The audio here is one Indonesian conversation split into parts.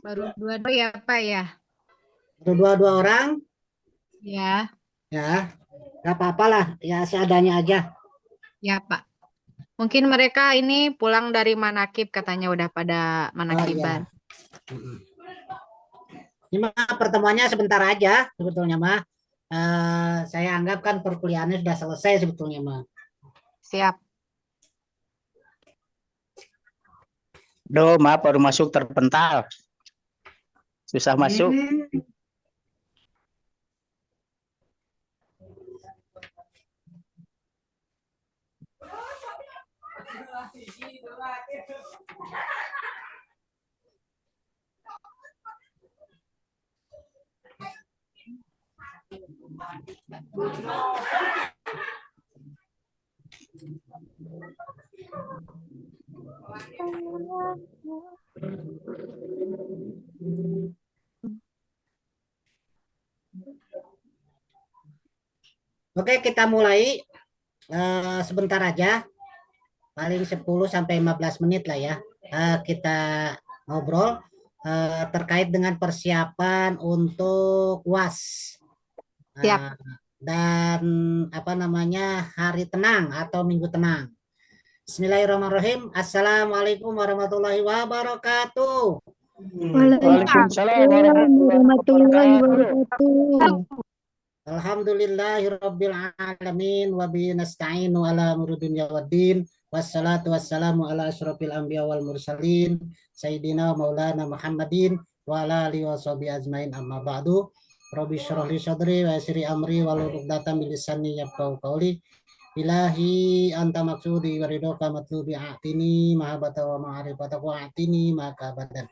Baru dua ya Pak ya? Baru dua orang, Ya, ya, nggak apa-apa lah, ya seadanya aja. ya Pak. Mungkin mereka ini pulang dari Manakib katanya udah pada Oh Manakiban. iya. Mm-mm. Ini mah pertemuannya sebentar aja sebetulnya mah. Saya anggap kan perkuliahannya sudah selesai sebetulnya mah. Siap. Aduh, maaf baru masuk terpental. Susah masuk. Oke, kita mulai sebentar aja, paling 10 sampai 15 menit lah ya. Kita ngobrol terkait dengan persiapan untuk UAS. Siap. Eh, dan apa namanya hari tenang atau minggu tenang. Bismillahirrahmanirrahim. Assalamualaikum warahmatullahi wabarakatuh. Waalaikumsalam Waalaikumsalam warahmatullahi warahmatullahi wabarakatuh. wabarakatuh. Alhamdulillahirabbil alamin wa bihi nasta'inu ala umuri dunya waddin. Wassalatu wassalamu ala asyrofil anbiya wal mursalin sayyidina maulana Muhammadin wa ala alihi washabihi ajmain amma ba'du. Rabbi shrah li sadri wa yassir amri wahlul 'uqdatam min lisani yafqahu qawli. Ilahi anta maksudi wa ridhoka matlubi a'tini mahabbata wa ma'rifata wa a'tini maka badan.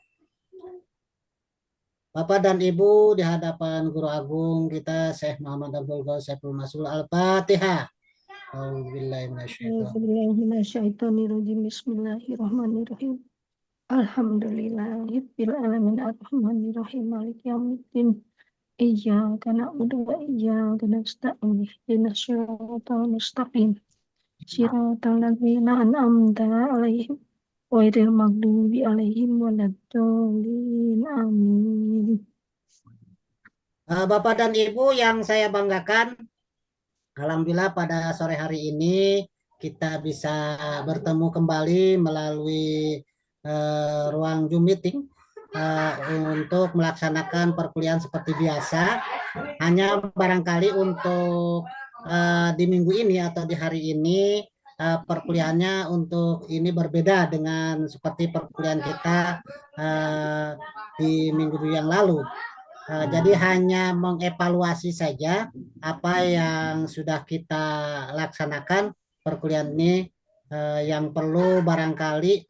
Bapak dan Ibu di hadapan Guru Agung kita Syekh Muhammad Abdul Ghaus Saiful Masul Al-Fatihah. Auzubillahi minasyaitonir Bismillahirrahmanirrahim. Bismillahirrahmanirrahim. Alhamdulillahirabbil alamin arrahmanirrahim maliki yaumiddin. Iyyaka na'budu wa iyyaka nasta'in. Ihdinas siratal mustaqim. Siratal ladzina an'amta 'alaihim ghairil maghdubi 'alaihim waladdallin. Amin. Bapak dan Ibu yang saya banggakan, alhamdulillah pada sore hari ini kita bisa bertemu kembali melalui ruang Zoom meeting untuk melaksanakan perkuliahan seperti biasa. Hanya barangkali untuk di minggu ini atau di hari ini perkuliahannya untuk ini berbeda dengan seperti perkuliahan kita di minggu yang lalu. Jadi hanya mengevaluasi saja apa yang sudah kita laksanakan perkuliahan ini yang perlu barangkali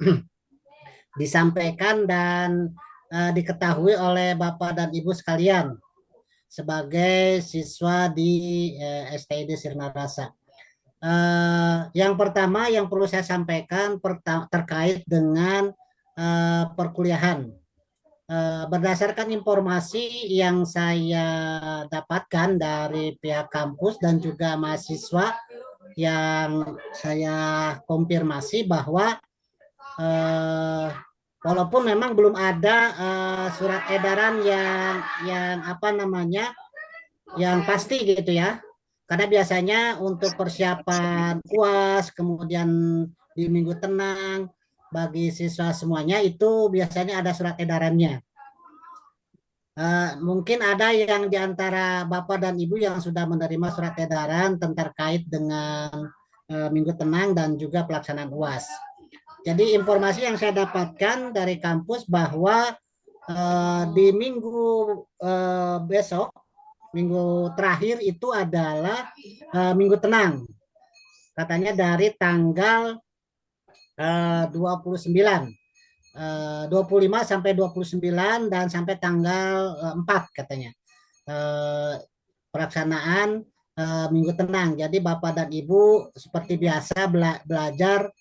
disampaikan dan diketahui oleh Bapak dan Ibu sekalian sebagai siswa di STID Sirna Rasa. Yang pertama yang perlu saya sampaikan terkait dengan perkuliahan. Berdasarkan informasi yang saya dapatkan dari pihak kampus dan juga mahasiswa yang saya konfirmasi bahwa walaupun memang belum ada surat edaran yang apa namanya yang pasti gitu ya, karena biasanya untuk persiapan UAS kemudian di minggu tenang bagi siswa semuanya itu biasanya ada surat edarannya. Mungkin ada yang di antara Bapak dan Ibu yang sudah menerima surat edaran terkait dengan minggu tenang dan juga pelaksanaan UAS. Jadi informasi yang saya dapatkan dari kampus bahwa di minggu besok, minggu terakhir itu adalah minggu tenang. Katanya dari tanggal 29. 25 sampai 29 dan sampai tanggal 4 katanya pelaksanaan minggu tenang. Jadi Bapak dan Ibu seperti biasa belajar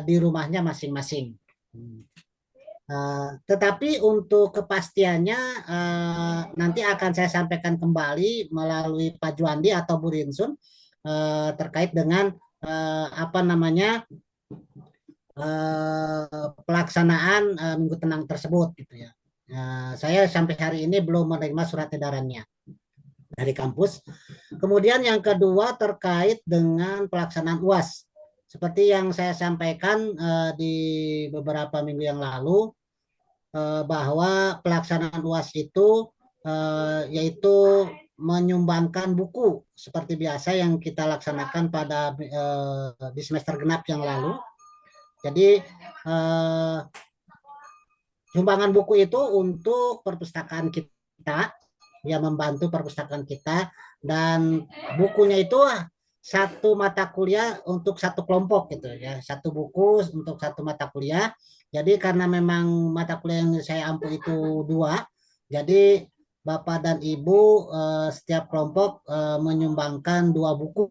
di rumahnya masing-masing. Tetapi untuk kepastiannya nanti akan saya sampaikan kembali melalui Pak Juandi atau Bu Rinsun terkait dengan apa namanya pelaksanaan minggu tenang tersebut gitu ya. Saya sampai hari ini belum menerima surat edarannya dari kampus. Kemudian yang kedua terkait dengan pelaksanaan UAS. Seperti yang saya sampaikan di beberapa minggu yang lalu, bahwa pelaksanaan UAS itu yaitu menyumbangkan buku seperti biasa yang kita laksanakan pada di semester genap yang lalu. Jadi sumbangan buku itu untuk perpustakaan kita, ya membantu perpustakaan kita, dan bukunya itu satu mata kuliah untuk satu kelompok gitu ya, satu buku untuk satu mata kuliah. Jadi karena memang mata kuliah yang saya ampu itu 2, jadi Bapak dan Ibu setiap kelompok menyumbangkan 2 buku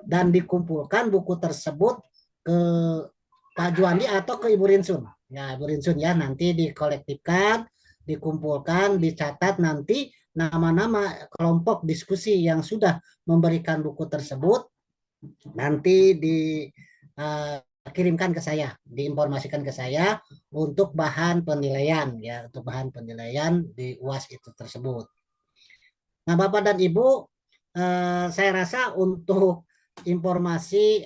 dan dikumpulkan buku tersebut ke Pak Juandi atau ke Ibu Rinsun. Ya, Ibu Rinsun ya, nanti dikolektifkan, dikumpulkan, dicatat nanti nama-nama kelompok diskusi yang sudah memberikan buku tersebut nanti dikirimkan ke saya, diinformasikan ke saya untuk bahan penilaian ya, untuk bahan penilaian di UAS itu tersebut. Nah, Bapak dan Ibu, saya rasa untuk informasi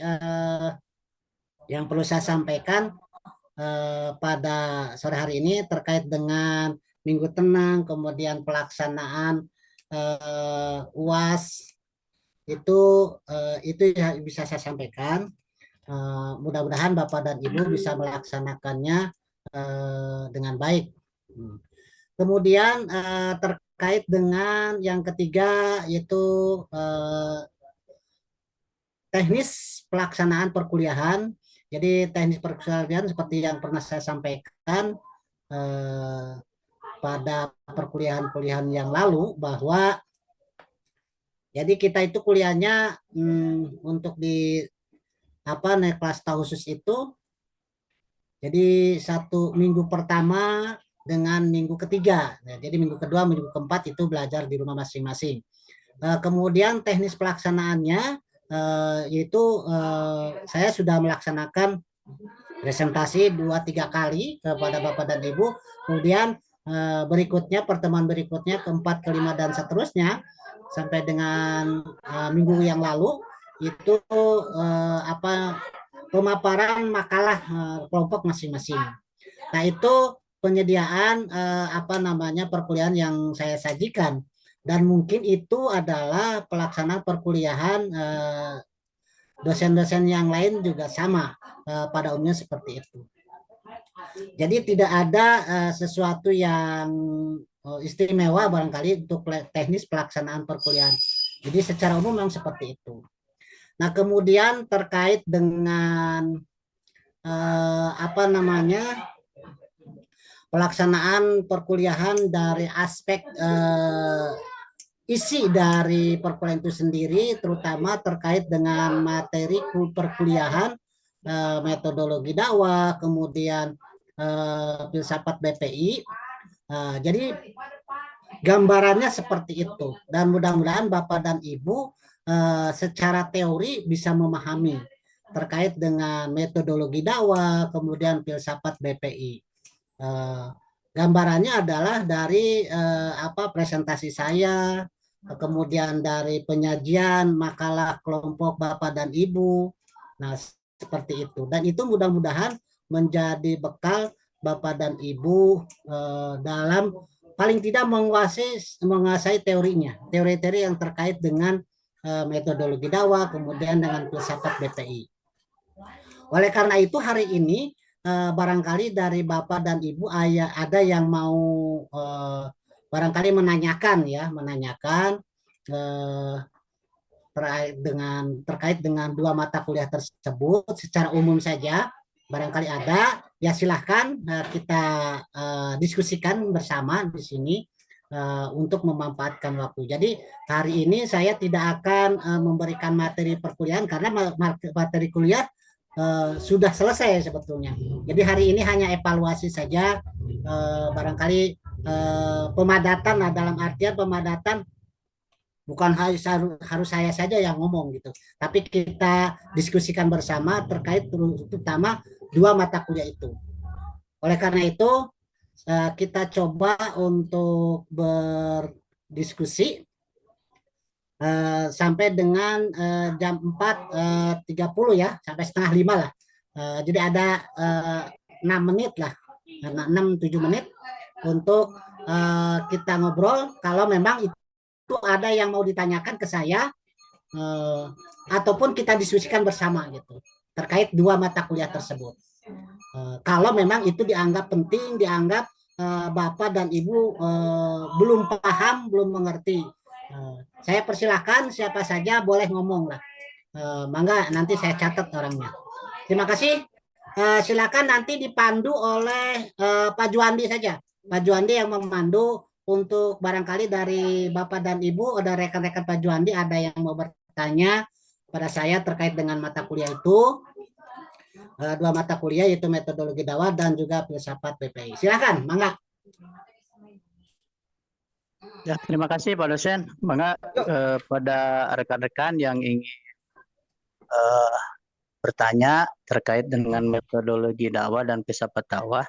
yang perlu saya sampaikan pada sore hari ini terkait dengan Minggu Tenang, kemudian pelaksanaan UAS itu ya bisa saya sampaikan. Mudah-mudahan Bapak dan Ibu bisa melaksanakannya dengan baik. Kemudian terkait dengan yang ketiga yaitu teknis pelaksanaan perkuliahan. Jadi teknis perkuliahan seperti yang pernah saya sampaikan pada perkuliahan-kuliahan yang lalu, bahwa jadi kita itu kuliahnya untuk di naik kelas khusus itu, jadi 1 minggu pertama dengan minggu ketiga. Nah, jadi minggu kedua, minggu keempat itu belajar di rumah masing-masing. Kemudian teknis pelaksanaannya yaitu saya sudah melaksanakan presentasi 2-3 kali kepada Bapak dan Ibu. Kemudian berikutnya, pertemuan berikutnya, keempat, kelima, dan seterusnya sampai dengan minggu yang lalu itu pemaparan makalah kelompok masing-masing. Nah, itu penyediaan perkuliahan yang saya sajikan, dan mungkin itu adalah pelaksanaan perkuliahan dosen-dosen yang lain juga sama pada umumnya seperti itu. Jadi tidak ada sesuatu yang istimewa barangkali untuk teknis pelaksanaan perkuliahan. Jadi secara umum memang seperti itu. Nah, kemudian terkait dengan pelaksanaan perkuliahan dari aspek isi dari perkuliahan itu sendiri, terutama terkait dengan materi perkuliahan, metodologi dakwah, kemudian filsafat BPI. Jadi gambarannya seperti itu, dan mudah-mudahan Bapak dan Ibu secara teori bisa memahami terkait dengan metodologi dakwah, kemudian filsafat BPI. Gambarannya adalah dari presentasi saya, kemudian dari penyajian makalah kelompok Bapak dan Ibu. Nah, seperti itu. Dan itu mudah-mudahan menjadi bekal Bapak dan Ibu dalam paling tidak menguasai teorinya, teori-teori yang terkait dengan metodologi dakwah, kemudian dengan filsafat BPI. Oleh karena itu hari ini barangkali dari Bapak dan Ibu ada yang mau barangkali menanyakan terkait dengan 2 mata kuliah tersebut secara umum saja. Barangkali ada, ya silahkan kita diskusikan bersama di sini untuk memanfaatkan waktu. Jadi hari ini saya tidak akan memberikan materi perkuliahan karena materi kuliah sudah selesai sebetulnya. Jadi hari ini hanya evaluasi saja, barangkali pemadatan, dalam artian pemadatan bukan harus saya saja yang ngomong gitu, tapi kita diskusikan bersama terkait terutama 2 mata kuliah itu. Oleh karena itu kita coba untuk berdiskusi sampai dengan jam 4.30 ya, sampai setengah 5 lah. Jadi ada 6 menit lah, 6-7 menit untuk kita ngobrol. Kalau memang itu ada yang mau ditanyakan ke saya, ataupun kita diskusikan bersama gitu terkait dua mata kuliah tersebut. Kalau memang itu dianggap penting, dianggap Bapak dan Ibu belum paham, belum mengerti, saya persilahkan siapa saja boleh ngomong lah. Mangga nanti saya catat orangnya. Terima kasih. Silakan nanti dipandu oleh Pak Juandi saja. Pak Juandi yang memandu untuk barangkali dari Bapak dan Ibu, ada rekan-rekan Pak Juandi ada yang mau bertanya pada saya terkait dengan mata kuliah itu. Dua mata kuliah yaitu metodologi dakwah dan juga filsafat PPI. Silakan, mangga. Ya, terima kasih Pak dosen. Mangga pada rekan-rekan yang ingin bertanya terkait dengan metodologi dakwah dan filsafat dakwah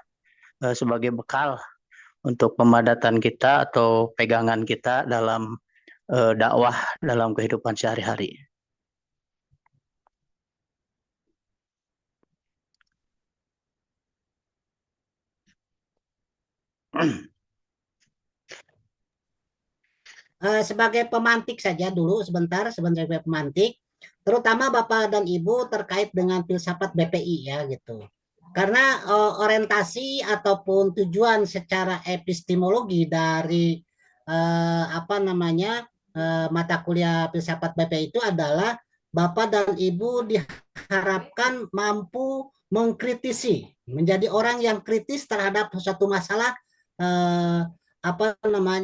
sebagai bekal untuk pemadatan kita atau pegangan kita dalam dakwah dalam kehidupan sehari-hari. Sebagai pemantik saja dulu sebentar sebagai pemantik, terutama Bapak dan Ibu terkait dengan filsafat BPI ya gitu. Karena orientasi ataupun tujuan secara epistemologi dari mata kuliah filsafat BPI itu adalah Bapak dan Ibu diharapkan mampu mengkritisi, menjadi orang yang kritis terhadap suatu masalah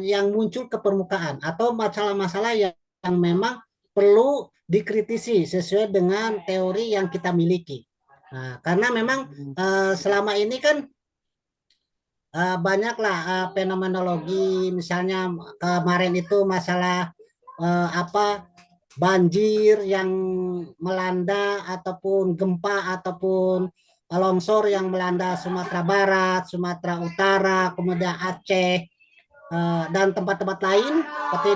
yang muncul ke permukaan atau masalah-masalah yang memang perlu dikritisi sesuai dengan teori yang kita miliki. Nah, karena memang selama ini kan banyaklah fenomenologi, misalnya kemarin itu masalah banjir yang melanda ataupun gempa ataupun longsor yang melanda Sumatera Barat, Sumatera Utara, kemudian Aceh, dan tempat-tempat lain seperti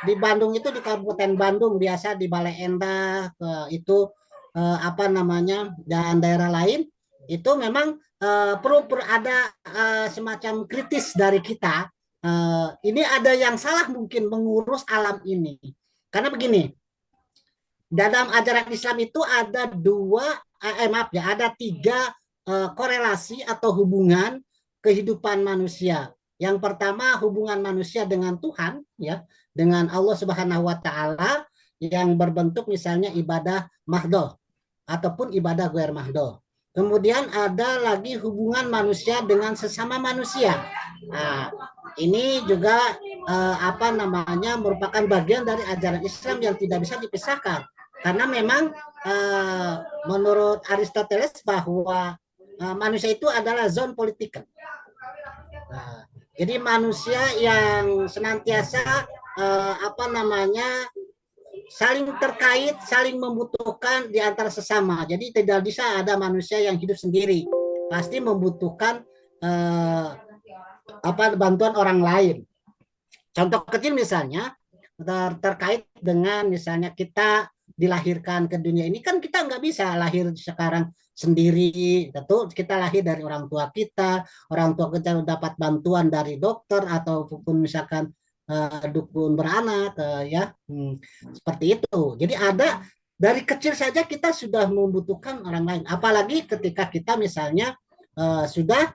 di Bandung itu, di Kabupaten Bandung biasa di Bale Endah itu dan daerah lain itu memang perlu ada semacam kritis dari kita. Ini ada yang salah mungkin mengurus alam ini, karena begini, dalam ajaran Islam itu ada ada 3 korelasi atau hubungan kehidupan manusia. Yang pertama hubungan manusia dengan Tuhan, ya, dengan Allah Subhanahu Wa Taala yang berbentuk misalnya ibadah mahdoh ataupun ibadah ghair mahdoh. Kemudian ada lagi hubungan manusia dengan sesama manusia. Nah, ini juga merupakan bagian dari ajaran Islam yang tidak bisa dipisahkan. Karena memang menurut Aristoteles bahwa manusia itu adalah zon politik. Jadi manusia yang senantiasa saling terkait, saling membutuhkan di antara sesama. Jadi tidak bisa ada manusia yang hidup sendiri. Pasti membutuhkan bantuan orang lain. Contoh kecil misalnya terkait dengan misalnya kita dilahirkan ke dunia ini, kan kita nggak bisa lahir sekarang sendiri. Tentu kita lahir dari orang tua kita dapat bantuan dari dokter ataupun misalkan dukun beranak, seperti itu. Jadi ada dari kecil saja kita sudah membutuhkan orang lain, apalagi ketika kita misalnya sudah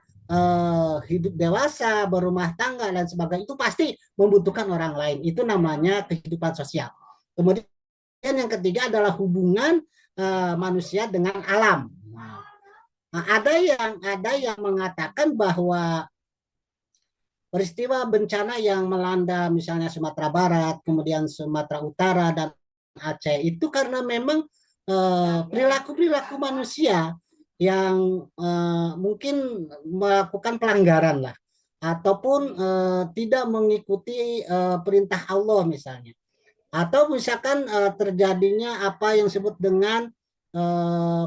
hidup dewasa, berumah tangga dan sebagainya, itu pasti membutuhkan orang lain. Itu namanya kehidupan sosial. Kemudian yang ketiga adalah hubungan manusia dengan alam. Nah, ada yang mengatakan bahwa peristiwa bencana yang melanda misalnya Sumatera Barat, kemudian Sumatera Utara dan Aceh itu karena memang perilaku manusia yang mungkin melakukan pelanggaran lah, ataupun tidak mengikuti perintah Allah misalnya, atau misalkan terjadinya apa yang disebut dengan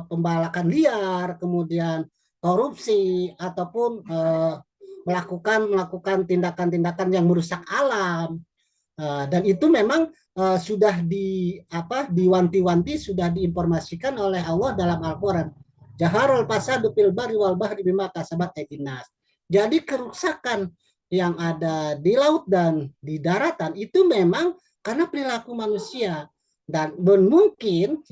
pembalakan liar, kemudian korupsi, ataupun melakukan tindakan-tindakan yang merusak alam. Dan itu memang sudah diwanti-wanti, sudah diinformasikan oleh Allah dalam Al-Quran. Jaharul fasadu fil barri wal bahri bima kasabat aydinas. Jadi kerusakan yang ada di laut dan di daratan itu memang karena perilaku manusia. Dan mungkin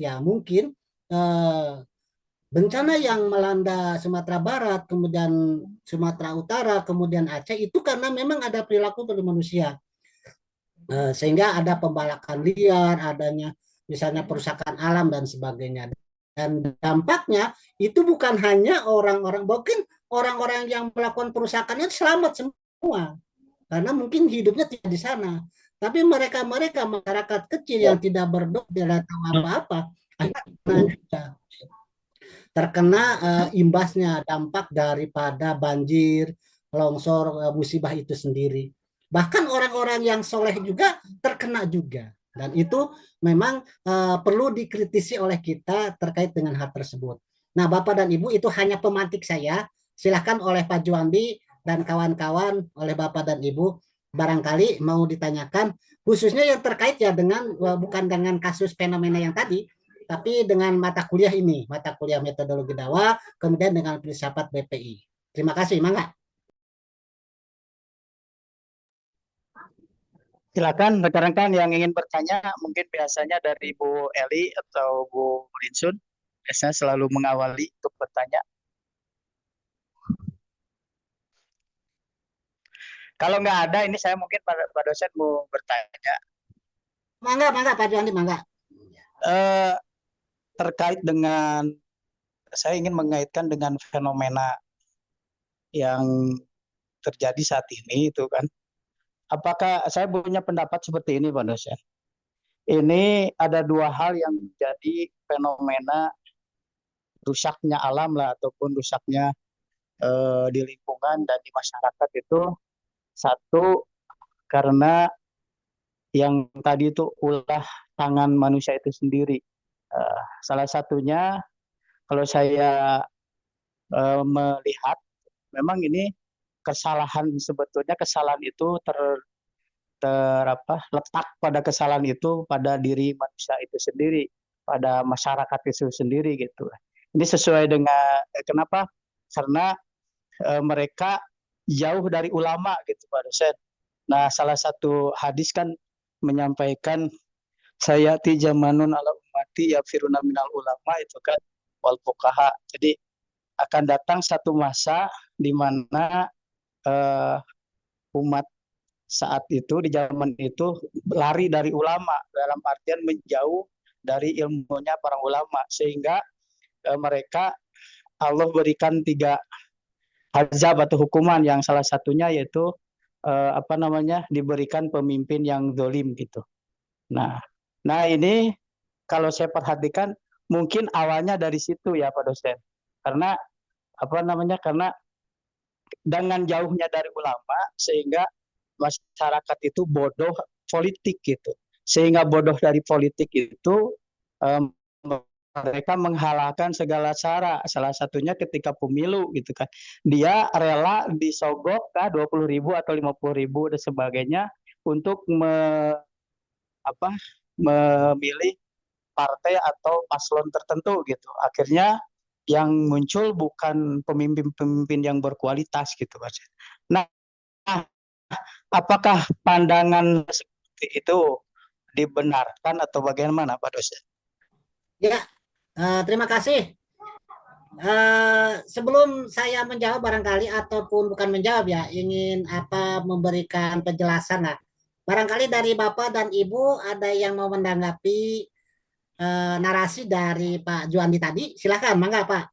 bencana yang melanda Sumatera Barat, kemudian Sumatera Utara, kemudian Aceh itu karena memang ada perilaku dari manusia. Sehingga ada pembalakan liar, adanya misalnya perusakan alam dan sebagainya. Dan dampaknya itu bukan hanya orang-orang, mungkin orang-orang yang melakukan perusakannya selamat semua, karena mungkin hidupnya tidak di sana. Tapi mereka-mereka masyarakat kecil yang tidak berdoa, tidak tahu apa-apa, terkena imbasnya, dampak daripada banjir, longsor, musibah itu sendiri. Bahkan orang-orang yang soleh juga terkena juga. Dan itu memang perlu dikritisi oleh kita terkait dengan hal tersebut. Nah, Bapak dan Ibu, itu hanya pemantik saya. Silakan oleh Pak Juandi dan kawan-kawan, oleh Bapak dan Ibu, barangkali mau ditanyakan, khususnya yang terkait ya dengan, bukan dengan kasus fenomena yang tadi, tapi dengan mata kuliah ini, mata kuliah metodologi dakwah, kemudian dengan filsafat BPI. Terima kasih, Mangga. Silakan rekan-rekan yang ingin bertanya, mungkin biasanya dari Bu Eli atau Bu Linsun, biasanya selalu mengawali untuk bertanya. Kalau nggak ada, ini saya mungkin Pak dosen mau bertanya. Mangga, Pak Juandi, mangga. Terkait dengan, saya ingin mengaitkan dengan fenomena yang terjadi saat ini itu kan. Apakah saya punya pendapat seperti ini, Pak dosen? Ini ada dua hal yang menjadi fenomena rusaknya alam lah, ataupun rusaknya di lingkungan dan di masyarakat itu. Satu, karena yang tadi itu ulah tangan manusia itu sendiri. Salah satunya, kalau saya melihat, memang ini kesalahan, sebetulnya kesalahan itu letak pada kesalahan itu pada diri manusia itu sendiri, pada masyarakat itu sendiri gitu. Ini sesuai dengan kenapa? Karena mereka jauh dari ulama gitu, Pak dosen. Nah, salah satu hadis kan menyampaikan sayati zamanun ala ummati yafiruna minal ulama, itu kan wal fuqaha. Jadi akan datang satu masa di mana umat saat itu, di zaman itu, lari dari ulama, dalam artian menjauh dari ilmunya para ulama, sehingga mereka, Allah berikan 3 azab atau hukuman, yang salah satunya yaitu diberikan pemimpin yang zalim gitu. Nah ini kalau saya perhatikan mungkin awalnya dari situ ya Pak dosen. Karena karena dengan jauhnya dari ulama sehingga masyarakat itu bodoh politik gitu. Sehingga bodoh dari politik itu mereka menghalalkan segala cara, salah satunya ketika pemilu gitu kan, dia rela disogok 20.000 atau 50.000 dan sebagainya untuk memilih partai atau paslon tertentu gitu. Akhirnya yang muncul bukan pemimpin-pemimpin yang berkualitas gitu, Pak. Nah, apakah pandangan seperti itu dibenarkan atau bagaimana, Pak dosen? Ya, terima kasih. Sebelum saya menjawab barangkali, ataupun bukan menjawab ya, ingin memberikan penjelasan lah. Barangkali dari Bapak dan Ibu ada yang mau menanggapi narasi dari Pak Juandi tadi. Silakan, mangga Pak.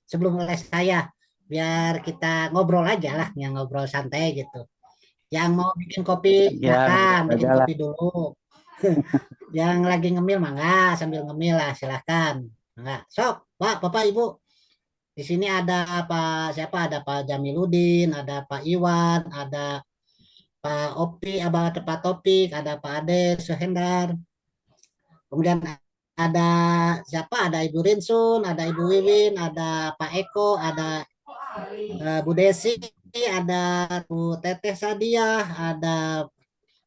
Sebelum oleh saya, biar kita ngobrol aja lah, yang ngobrol santai gitu. Yang mau bikin kopi, silakan bikin kopi dulu. Yang lagi ngemil mangga, sambil ngemil lah, silahkan. Mangga. Sok, Pak, Bapak, Ibu. Di sini ada siapa? Ada Pak Jamiludin, ada Pak Iwan, ada Pak Opi, ada Pak Topik, ada Pak Ade, Suhendar. Kemudian ada siapa? Ada Ibu Rinsun, ada Ibu Wiwin, ada Pak Eko, ada Bu Desi, ada Bu Teteh Sadiah, ada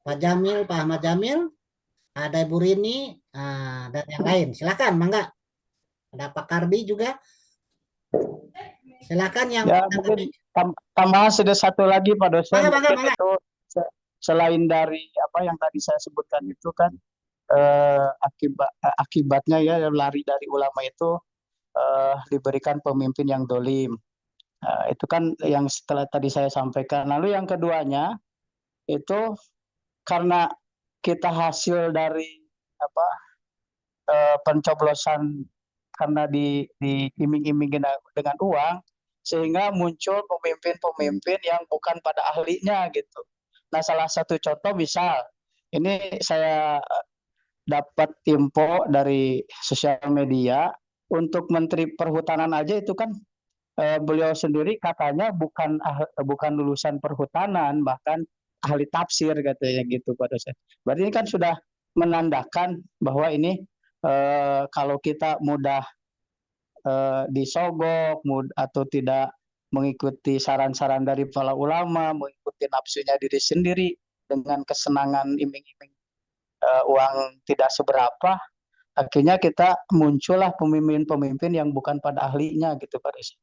Pak Jamil, Pak Ahmad Jamil, ada Ibu Rini, dan yang lain. Silakan, mangga. Ada Pak Kardi juga. Silakan yang Ya, mungkin tambahan sudah satu lagi Pak dosen. Mangga, mangga, Mungkin mangga. itu selain dari apa yang tadi saya sebutkan itu kan akibatnya ya lari dari ulama itu diberikan pemimpin yang dolim. Itu kan yang setelah tadi saya sampaikan. Lalu yang keduanya itu karena kita hasil dari apa pencoblosan karena diiming-iming dengan uang, sehingga muncul pemimpin-pemimpin yang bukan pada ahlinya gitu. Nah, salah satu contoh misal ini saya dapat info dari sosial media untuk Menteri Perhutanan aja itu kan beliau sendiri katanya bukan lulusan perhutanan, bahkan ahli tafsir katanya gitu Pak dosen. Berarti ini kan sudah menandakan bahwa ini kalau kita mudah disogok atau tidak mengikuti saran-saran dari para ulama, mengikuti nafsunya diri sendiri dengan kesenangan iming-iming uang tidak seberapa, akhirnya kita muncullah pemimpin-pemimpin yang bukan pada ahlinya gitu Pak dosen.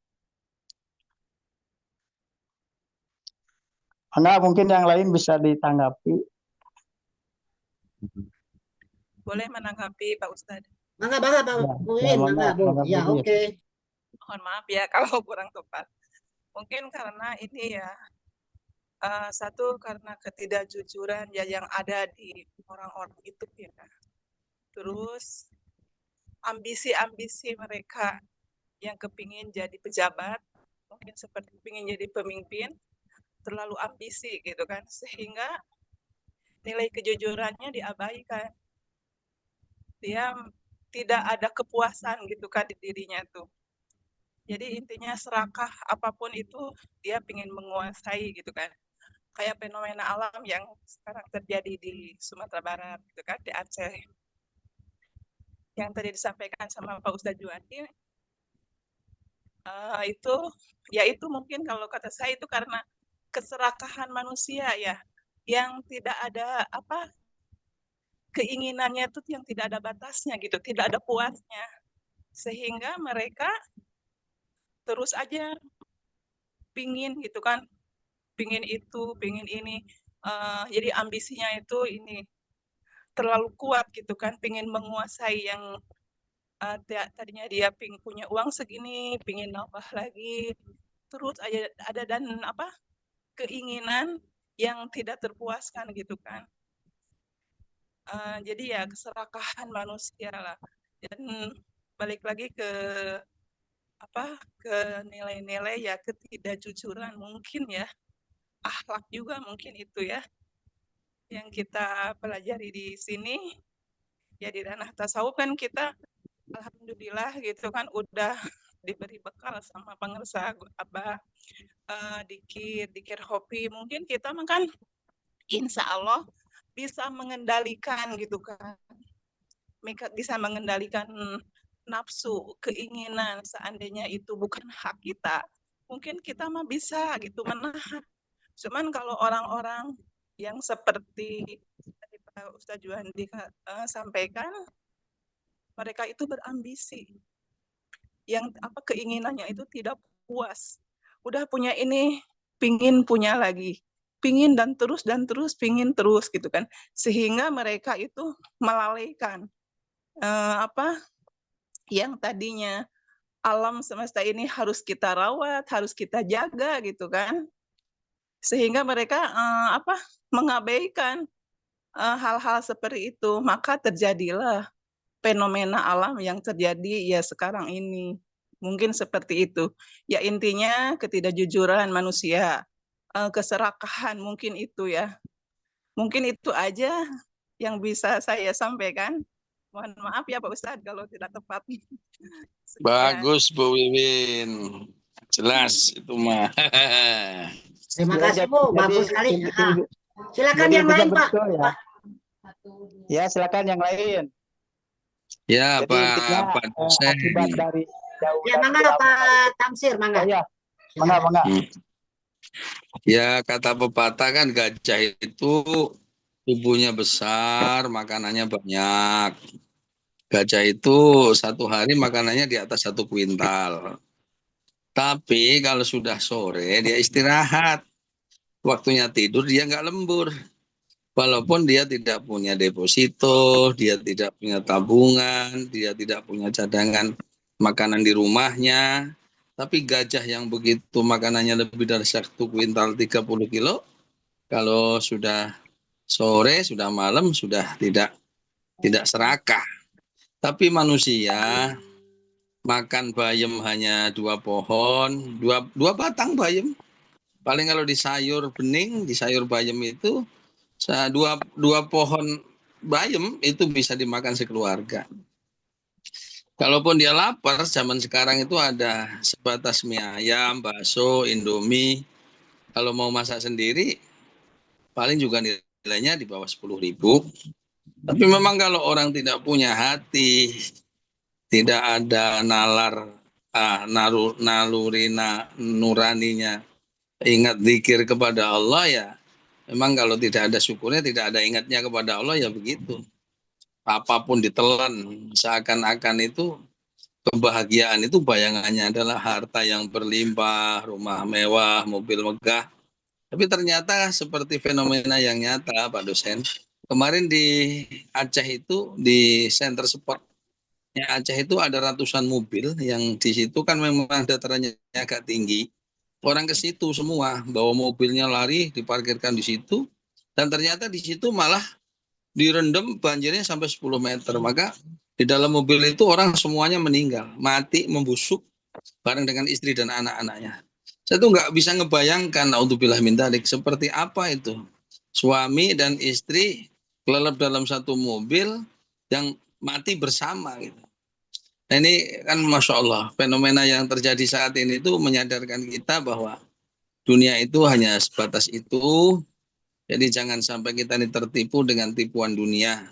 Nah, mungkin yang lain bisa ditanggapi. Boleh menanggapi Pak Ustadz? Mangga, Pak Bu Win, mangga, Bu. Ya, oke. Mohon maaf ya kalau kurang tepat. Mungkin karena ini ya, satu karena ketidakjujuran ya yang ada di orang-orang itu ya. Terus ambisi-ambisi mereka yang kepingin jadi pejabat, mungkin seperti kepingin jadi pemimpin, terlalu ambisi gitu kan, sehingga nilai kejujurannya diabaikan. Dia tidak ada kepuasan gitu kan di dirinya tuh. Jadi intinya serakah apapun itu dia ingin menguasai gitu kan. Kayak fenomena alam yang sekarang terjadi di Sumatera Barat gitu kan, di Aceh. Yang tadi disampaikan sama Pak Ustadz Juwadi, itu mungkin kalau kata saya itu karena keserakahan manusia ya, yang tidak ada keinginannya itu yang tidak ada batasnya gitu, tidak ada puasnya, sehingga mereka terus aja pingin gitu kan, pingin itu, pingin ini, jadi ambisinya itu ini terlalu kuat gitu kan, pingin menguasai yang tadinya dia punya uang segini, pingin nambah lagi, terus aja ada dan keinginan yang tidak terpuaskan gitu kan. Jadi ya keserakahan manusia lah. Dan balik lagi ke nilai-nilai ya ketidakjujuran mungkin ya, akhlak juga mungkin itu ya yang kita pelajari di sini. Ya di ranah tasawuf kan kita alhamdulillah gitu kan udah diberi bekal sama pengersa dikir hobi, mungkin kita makan insya Allah bisa mengendalikan gitu kan, bisa mengendalikan nafsu, keinginan, seandainya itu bukan hak kita, mungkin kita mah bisa gitu menahan. Cuman kalau orang-orang yang seperti tadi Pak Ustadz Juhandi sampaikan, mereka itu berambisi, yang keinginannya itu tidak puas, udah punya ini, pingin punya lagi, pingin dan terus, pingin terus gitu kan, sehingga mereka itu melalaikan yang tadinya alam semesta ini harus kita rawat, harus kita jaga gitu kan, sehingga mereka mengabaikan hal-hal seperti itu, maka terjadilah fenomena alam yang terjadi ya sekarang ini. Mungkin seperti itu. Ya intinya ketidakjujuran manusia, keserakahan mungkin itu ya. Mungkin itu aja yang bisa saya sampaikan. Mohon maaf ya Pak Ustadz kalau tidak tepat. Sekian. Bagus Bu Wiwin. Jelas itu mah. Terima kasih Bu, bagus sekali. Silakan yang lain Pak. Ya, silakan yang lain. Ya, jadi Pak dosen. Akibat dari ya, mangga Pak Tamsir, mangga. Oh, ya. Mangga. Ya, kata pepatah kan gajah itu tubuhnya besar, makanannya banyak. Gajah itu satu hari makanannya di atas 1 kuintal. Tapi kalau sudah sore dia istirahat. Waktunya tidur dia nggak lembur. Walaupun dia tidak punya deposito, dia tidak punya tabungan, dia tidak punya cadangan makanan di rumahnya. Tapi gajah yang begitu makanannya lebih dari 1 kuintal 30 kilo, kalau sudah sore, sudah malam, sudah tidak serakah. Tapi manusia makan bayam hanya 2 pohon, dua batang bayam. Paling kalau di sayur bening, di sayur bayam itu dua pohon bayam itu bisa dimakan sekeluarga. Kalaupun dia lapar, zaman sekarang itu ada sebatas mie ayam, bakso, indomie. Kalau mau masak sendiri, paling juga nilainya di bawah 10.000. Tapi memang kalau orang tidak punya hati, tidak ada naluri nuraninya, ingat zikir kepada Allah ya, memang kalau tidak ada syukurnya, tidak ada ingatnya kepada Allah ya begitu. Apapun ditelan, seakan-akan itu kebahagiaan itu bayangannya adalah harta yang berlimpah, rumah mewah, mobil megah. Tapi ternyata seperti fenomena yang nyata, Pak dosen. Kemarin di Aceh itu, di Center Sportnya Aceh itu ada ratusan mobil yang di situ kan memang datarannya agak tinggi. Orang ke situ semua, bawa mobilnya lari, diparkirkan di situ. Dan ternyata di situ malah direndam banjirnya sampai 10 meter. Maka di dalam mobil itu orang semuanya meninggal, mati, membusuk bareng dengan istri dan anak-anaknya. Saya tuh nggak bisa ngebayangkan, naudzubillah min dzalik, seperti apa itu. Suami dan istri kelelep dalam satu mobil yang mati bersama gitu. Nah ini kan Masya Allah, fenomena yang terjadi saat ini itu menyadarkan kita bahwa dunia itu hanya sebatas itu. Jadi jangan sampai kita ini tertipu dengan tipuan dunia.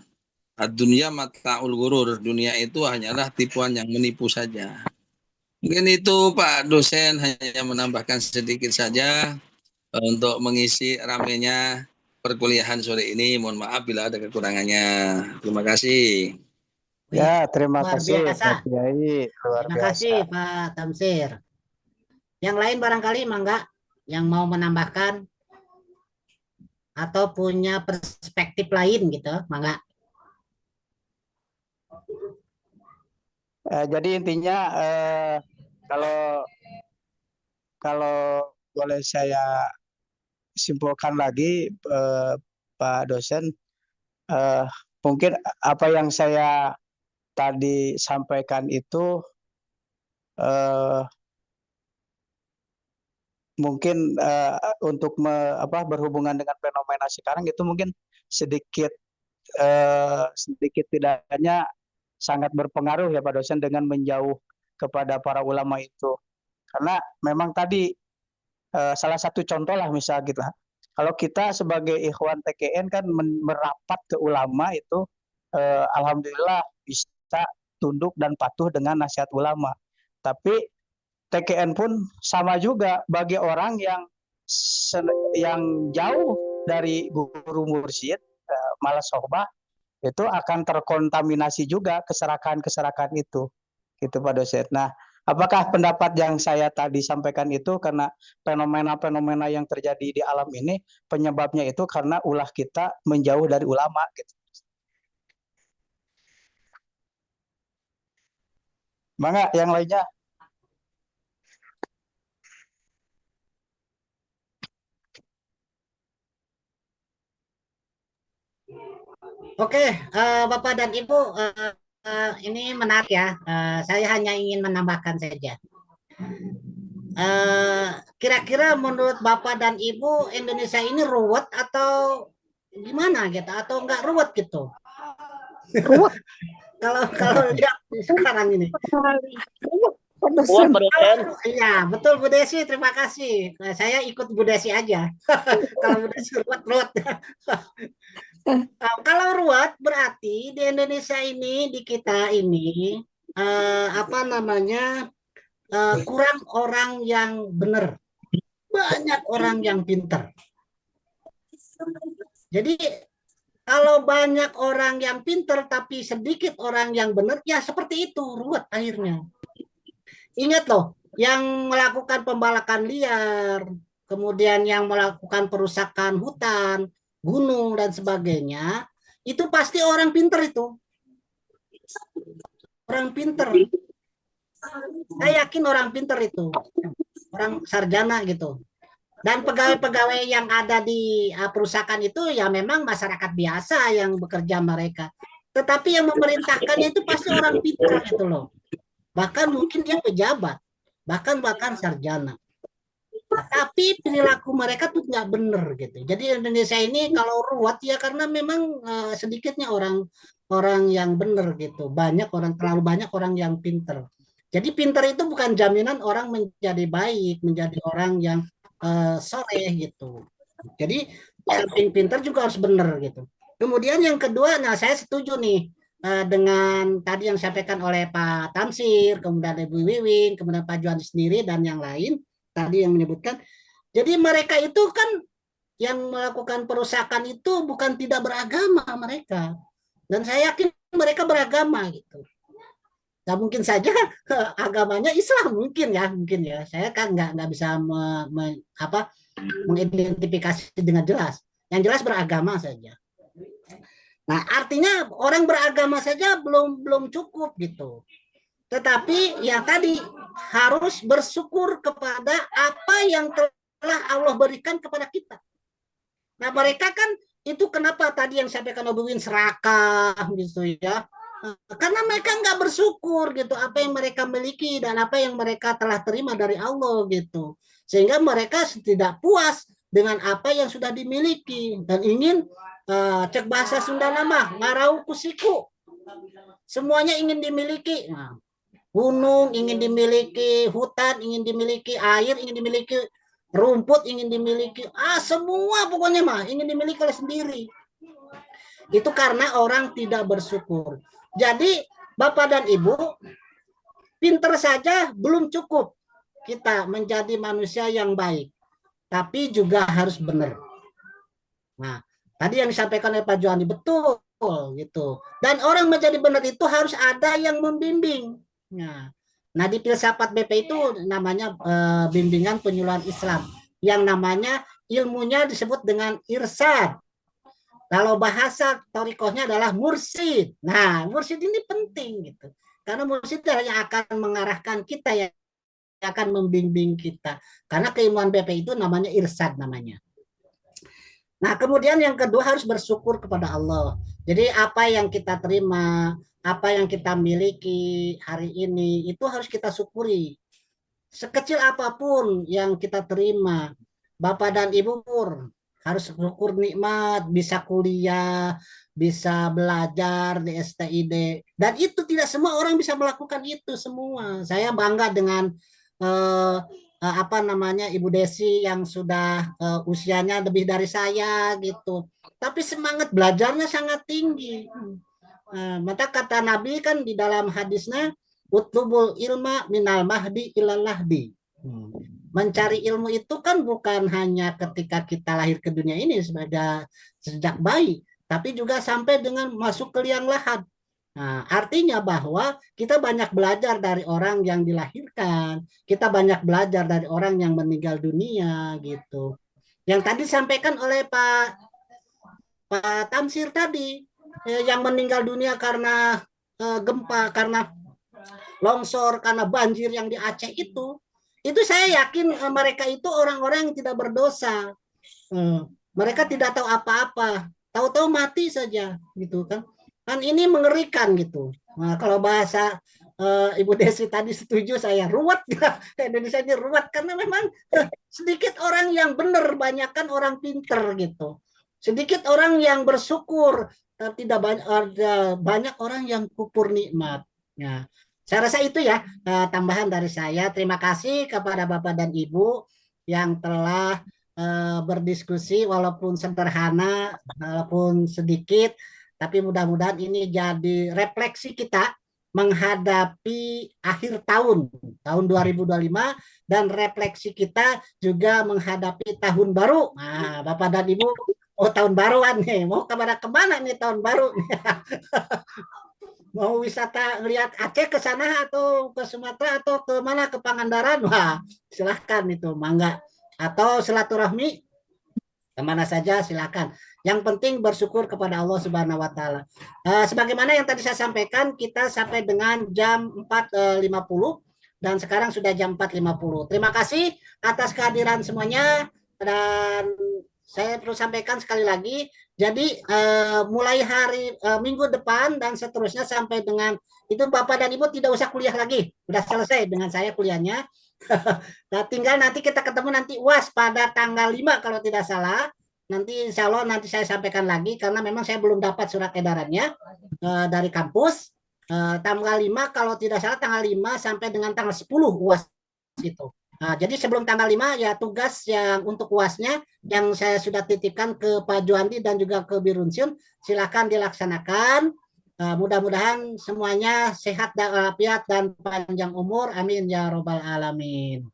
Dunia mata'ul ghurur. Dunia itu hanyalah tipuan yang menipu saja. Mungkin itu Pak dosen hanya menambahkan sedikit saja untuk mengisi ramainya perkuliahan sore ini. Mohon maaf bila ada kekurangannya. Terima kasih. Ya, terima Luar kasih biasa. Pak Kiai, luar Terima biasa. kasih Pak Tamsir. Yang lain barangkali Mangga yang mau menambahkan atau punya perspektif lain gitu, Mangga. Jadi intinya kalau boleh saya simpulkan lagi, Pak dosen, mungkin apa yang saya tadi sampaikan itu mungkin untuk berhubungan dengan fenomena sekarang itu mungkin sedikit tidaknya sangat berpengaruh ya Pak dosen dengan menjauh kepada para ulama itu. Karena memang tadi salah satu contoh lah misal gitu. Kalau kita sebagai ikhwan TKN kan merapat ke ulama itu alhamdulillah bisa tunduk dan patuh dengan nasihat ulama. Tapi TKN pun sama juga bagi orang yang jauh dari guru mursyid, malah sohbah, itu akan terkontaminasi juga keserakan itu, gitu Pak dosen. Nah, apakah pendapat yang saya tadi sampaikan itu karena fenomena-fenomena yang terjadi di alam ini penyebabnya itu karena ulah kita menjauh dari ulama, gitu. Mangga yang lainnya. Oke, Bapak dan Ibu, ini menarik ya. Saya hanya ingin menambahkan saja. Kira-kira menurut Bapak dan Ibu Indonesia ini ruwet atau gimana gitu? Atau enggak ruwet gitu? Ruwet. Kalau lihat sekarang ini. Iya, betul Bu Desi, terima kasih. Saya ikut Bu Desi aja. Kalau Bu Desi ruwet. Kalau ruwet berarti di Indonesia ini, di kita ini kurang orang yang benar. banyak orang yang pintar. Jadi kalau banyak orang yang pintar tapi sedikit orang yang benar, ya seperti itu, ruwet akhirnya. Ingat loh, yang melakukan pembalakan liar, kemudian yang melakukan perusakan hutan, gunung, dan sebagainya, itu pasti orang pintar itu. Orang pintar. Saya yakin orang pintar itu. Orang sarjana gitu. Dan pegawai-pegawai yang ada di perusahaan itu ya memang masyarakat biasa yang bekerja mereka. Tetapi yang memerintahkannya itu pasti orang pintar gitu loh. Bahkan mungkin dia pejabat, bahkan sarjana. Tapi perilaku mereka tuh nggak benar gitu. Jadi Indonesia ini kalau ruwet ya karena memang sedikitnya orang yang benar gitu. Terlalu banyak orang yang pintar. Jadi pintar itu bukan jaminan orang menjadi baik, menjadi orang yang soleh gitu. Jadi samping pintar juga harus benar gitu. Kemudian yang kedua, nah saya setuju nih dengan tadi yang disampaikan oleh Pak Tamsir, kemudian Ibu Wiwin, kemudian Pak Juan sendiri dan yang lain tadi yang menyebutkan. Jadi mereka itu kan yang melakukan perusakan itu bukan tidak beragama mereka. Dan saya yakin mereka beragama gitu. Nah, mungkin saja agamanya Islam mungkin ya. Saya kan nggak bisa mengidentifikasi dengan jelas. Yang jelas beragama saja. Nah, artinya orang beragama saja belum cukup gitu. Tetapi ya tadi harus bersyukur kepada apa yang telah Allah berikan kepada kita. Nah, mereka kan itu kenapa tadi yang sampaikan Ibu Win serakah gitu ya. Karena mereka nggak bersyukur gitu apa yang mereka miliki dan apa yang mereka telah terima dari Allah gitu, sehingga mereka tidak puas dengan apa yang sudah dimiliki dan ingin cek bahasa Sunda nama ngarau kusiku, semuanya ingin dimiliki. Nah, gunung ingin dimiliki, hutan ingin dimiliki, air ingin dimiliki, rumput ingin dimiliki, semua pokoknya mah ingin dimiliki oleh sendiri. Itu karena orang tidak bersyukur. Jadi Bapak dan Ibu, pinter saja belum cukup kita menjadi manusia yang baik, tapi juga harus benar. Nah, tadi yang disampaikan oleh Pak Johani betul gitu. Dan orang menjadi benar itu harus ada yang membimbing. Nah di filsafat BP itu namanya bimbingan penyuluhan Islam, yang namanya ilmunya disebut dengan irsyad. Kalau bahasa torikohnya adalah mursyid. Nah, mursyid ini penting gitu. Karena mursyid yang akan mengarahkan kita, yang akan membimbing kita. Karena keilmuan BP itu namanya irsyad namanya. Nah, kemudian yang kedua harus bersyukur kepada Allah. Jadi apa yang kita terima, apa yang kita miliki hari ini, itu harus kita syukuri. Sekecil apapun yang kita terima, Bapak dan Ibu harus syukur nikmat, bisa kuliah, bisa belajar di STID. Dan itu tidak semua orang bisa melakukan itu semua. Saya bangga dengan Ibu Desi yang sudah usianya lebih dari saya gitu. Tapi semangat belajarnya sangat tinggi. Maka kata Nabi kan di dalam hadisnya, utlubul ilma minal mahdi ilal lahdi. Mencari ilmu itu kan bukan hanya ketika kita lahir ke dunia ini sejak bayi, tapi juga sampai dengan masuk ke liang lahat. Nah, artinya bahwa kita banyak belajar dari orang yang dilahirkan, kita banyak belajar dari orang yang meninggal dunia gitu. Yang tadi disampaikan oleh Pak Tamsir tadi, yang meninggal dunia karena gempa, karena longsor, karena banjir yang di Aceh itu saya yakin mereka itu orang-orang yang tidak berdosa. Mereka tidak tahu apa-apa, tahu-tahu mati saja gitu kan. Kan ini mengerikan gitu. Nah, kalau bahasa Ibu Desi tadi setuju saya, ruwet ya. Indonesia ini ruwet karena memang sedikit orang yang benar, banyakkan orang pinter gitu. Sedikit orang yang bersyukur, tidak banyak orang yang kufur nikmat. Ya. Saya rasa itu ya tambahan dari saya. Terima kasih kepada Bapak dan Ibu yang telah berdiskusi walaupun sederhana, walaupun sedikit, tapi mudah-mudahan ini jadi refleksi kita menghadapi akhir tahun 2025, dan refleksi kita juga menghadapi tahun baru. Nah, Bapak dan Ibu, tahun baruan nih, mau kemana nih tahun baru? Mau wisata lihat Aceh ke sana atau ke Sumatera atau ke mana, ke Pangandaran? Wah, silahkan itu, mangga. Atau silaturahmi kemana saja silakan. Yang penting bersyukur kepada Allah Subhanahu wa taala. Sebagaimana yang tadi saya sampaikan, kita sampai dengan jam 4.50 dan sekarang sudah jam 4.50. Terima kasih atas kehadiran semuanya, dan saya perlu sampaikan sekali lagi. Jadi mulai hari minggu depan dan seterusnya sampai dengan itu, Bapak dan Ibu tidak usah kuliah lagi. Sudah selesai dengan saya kuliahnya. Nah, tinggal nanti kita ketemu nanti UAS pada tanggal 5 kalau tidak salah. Nanti insya Allah nanti saya sampaikan lagi, karena memang saya belum dapat surat edarannya dari kampus. Tanggal 5 kalau tidak salah, tanggal 5 sampai dengan tanggal 10 UAS itu. Nah, jadi sebelum tanggal 5 ya tugas yang untuk UASnya yang saya sudah titipkan ke Pak Juandi dan juga ke Birunsyun, silakan dilaksanakan. Mudah-mudahan semuanya sehat dan walafiat dan panjang umur. Amin ya robbal alamin.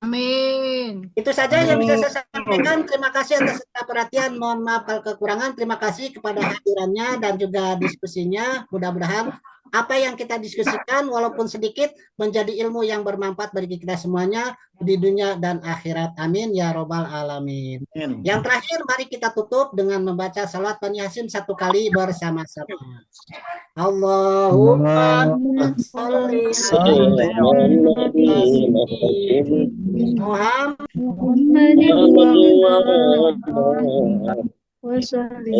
Amin. Itu saja yang bisa saya sampaikan. Terima kasih atas perhatian. Mohon maaf kalau kekurangan. Terima kasih kepada hadirannya dan juga diskusinya. Mudah-mudahan apa yang kita diskusikan walaupun sedikit menjadi ilmu yang bermanfaat bagi kita semuanya di dunia dan akhirat. Amin ya robbal alamin. Yang terakhir, mari kita tutup dengan membaca salawat Bani Hasyim satu kali bersama-sama. Allahumma sholli ala Muhammad Wasallam.